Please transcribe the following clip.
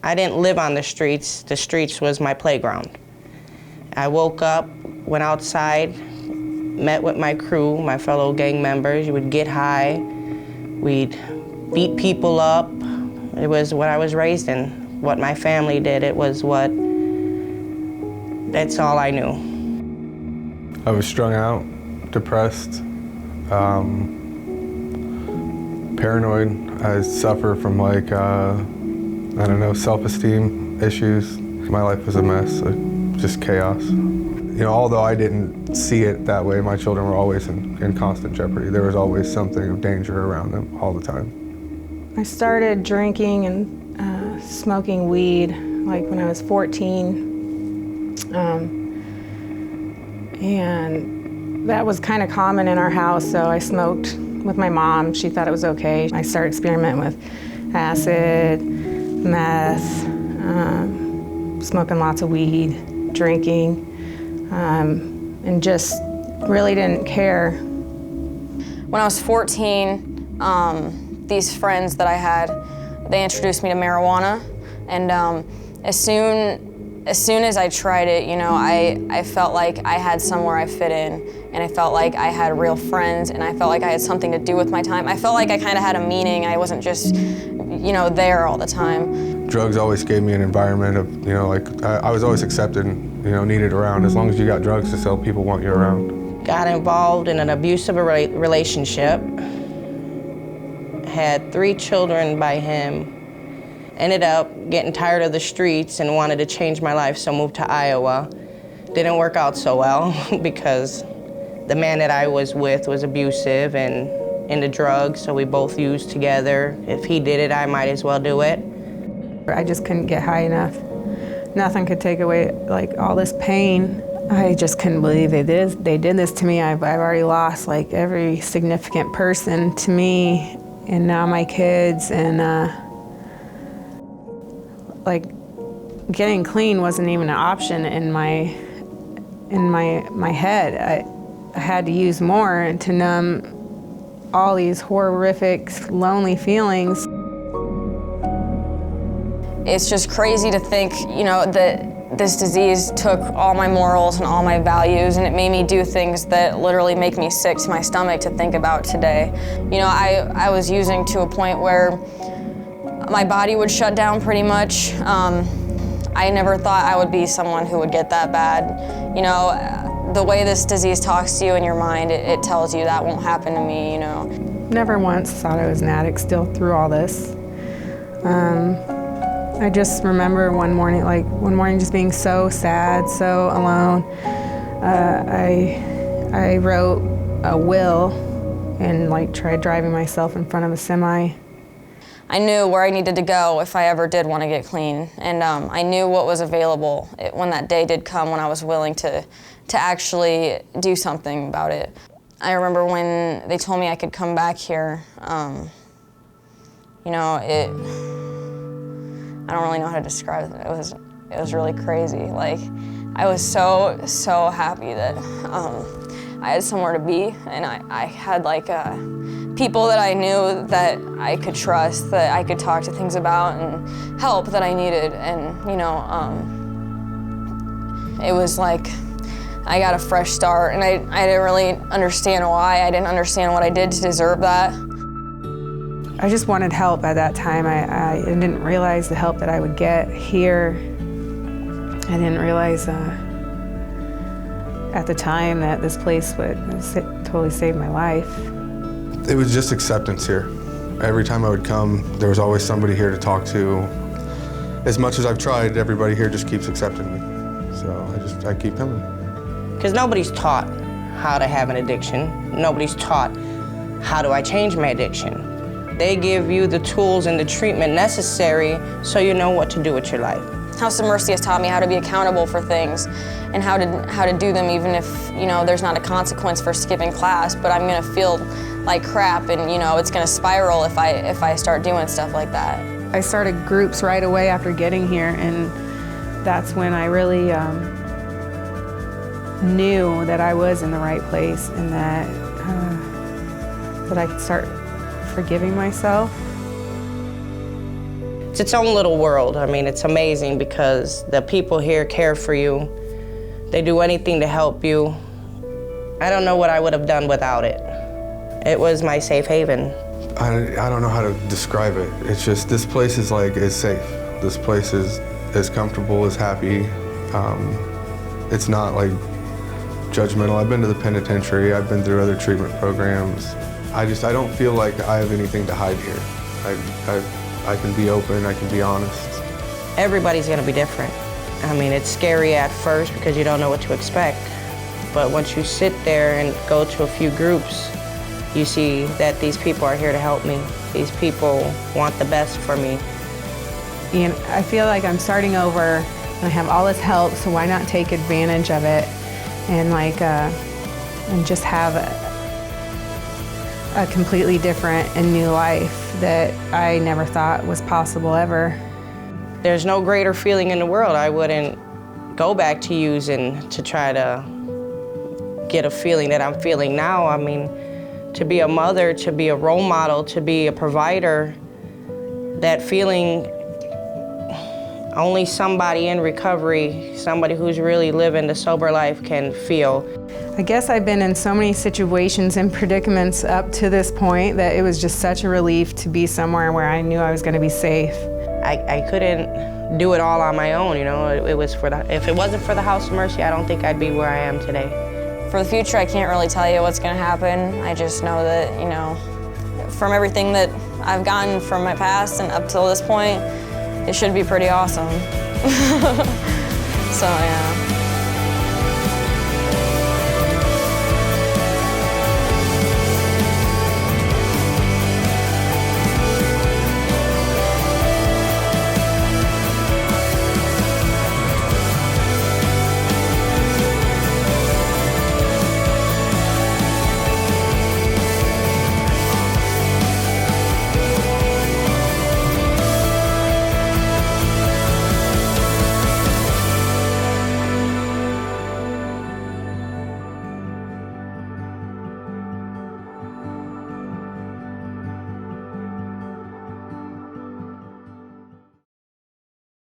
I didn't live on the streets was my playground. I woke up, went outside, met with my crew, my fellow gang members. You would get high, we'd beat people up. It was what I was raised in, what my family did. That's all I knew. I was strung out, depressed, paranoid. I suffer from self-esteem issues. My life was a mess, just chaos. Although I didn't see it that way, my children were always in constant jeopardy. There was always something of danger around them all the time. I started drinking and smoking weed when I was 14. And that was kind of common in our house, so I smoked with my mom. She thought it was okay. I started experimenting with acid, meth, smoking lots of weed, drinking, and just really didn't care. When I was 14, these friends that I had, they introduced me to marijuana, and as soon as I tried it, I felt like I had somewhere I fit in, and I felt like I had real friends, and I felt like I had something to do with my time. I felt like I kind of had a meaning. I wasn't just, there all the time. Drugs always gave me an environment of, I was always accepted and, needed around. As long as you got drugs to sell, people want you around. Got involved in an abusive relationship, had 3 children by him, ended up getting tired of the streets and wanted to change my life, so moved to Iowa. Didn't work out so well because the man that I was with was abusive and into drugs, so we both used together. If he did it, I might as well do it. I just couldn't get high enough. Nothing could take away all this pain. I just couldn't believe they did this to me. I've already lost every significant person to me, and now my kids, and getting clean wasn't even an option in my head. I had to use more to numb all these horrific, lonely feelings. It's just crazy to think, that this disease took all my morals and all my values, and it made me do things that literally make me sick to my stomach to think about today. I was using to a point where my body would shut down pretty much. I never thought I would be someone who would get that bad. The way this disease talks to you in your mind, it tells you that won't happen to me, Never once thought I was an addict still through all this. I just remember one morning just being so sad, so alone. I wrote a will and tried driving myself in front of a semi. I knew where I needed to go if I ever did want to get clean, and I knew what was available when that day did come, when I was willing to actually do something about it. I remember when they told me I could come back here, I don't really know how to describe it. It was really crazy. I was so happy that I had somewhere to be, and I had people that I knew that I could trust, that I could talk to things about and help that I needed. And it was like I got a fresh start, and I didn't really understand why. I didn't understand what I did to deserve that. I just wanted help at that time. I didn't realize the help that I would get here. I didn't realize at the time that this place would totally save my life. It was just acceptance here. Every time I would come, there was always somebody here to talk to. As much as I've tried, everybody here just keeps accepting me. So I keep coming. Because nobody's taught how to have an addiction. Nobody's taught how do I change my addiction. They give you the tools and the treatment necessary so you know what to do with your life. House of Mercy has taught me how to be accountable for things and how to do them even if, there's not a consequence for skipping class, but I'm gonna feel like crap and, it's gonna spiral if I start doing stuff like that. I started groups right away after getting here, and that's when I really knew that I was in the right place and that I could start forgiving myself. It's its own little world. I mean, it's amazing because the people here care for you. They do anything to help you. I don't know what I would have done without it. It was my safe haven. I don't know how to describe it. It's just, this place is safe. This place is comfortable, is happy. It's not like judgmental. I've been to the penitentiary, I've been through other treatment programs. I don't feel like I have anything to hide here. I can be open, I can be honest. Everybody's gonna be different. I mean, it's scary at first because you don't know what to expect. But once you sit there and go to a few groups, you see that these people are here to help me. These people want the best for me. And I feel like I'm starting over and I have all this help, so why not take advantage of it and and just have a completely different and new life that I never thought was possible ever. There's no greater feeling in the world. I wouldn't go back to using to try to get a feeling that I'm feeling now. I mean, to be a mother, to be a role model, to be a provider, that feeling only somebody in recovery, somebody who's really living the sober life can feel. I guess I've been in so many situations and predicaments up to this point that it was just such a relief to be somewhere where I knew I was going to be safe. I couldn't do it all on my own, you know. It was if it wasn't for the House of Mercy, I don't think I'd be where I am today. For the future, I can't really tell you what's going to happen. I just know that, you know, from everything that I've gotten from my past and up till this point, it should be pretty awesome. So, yeah.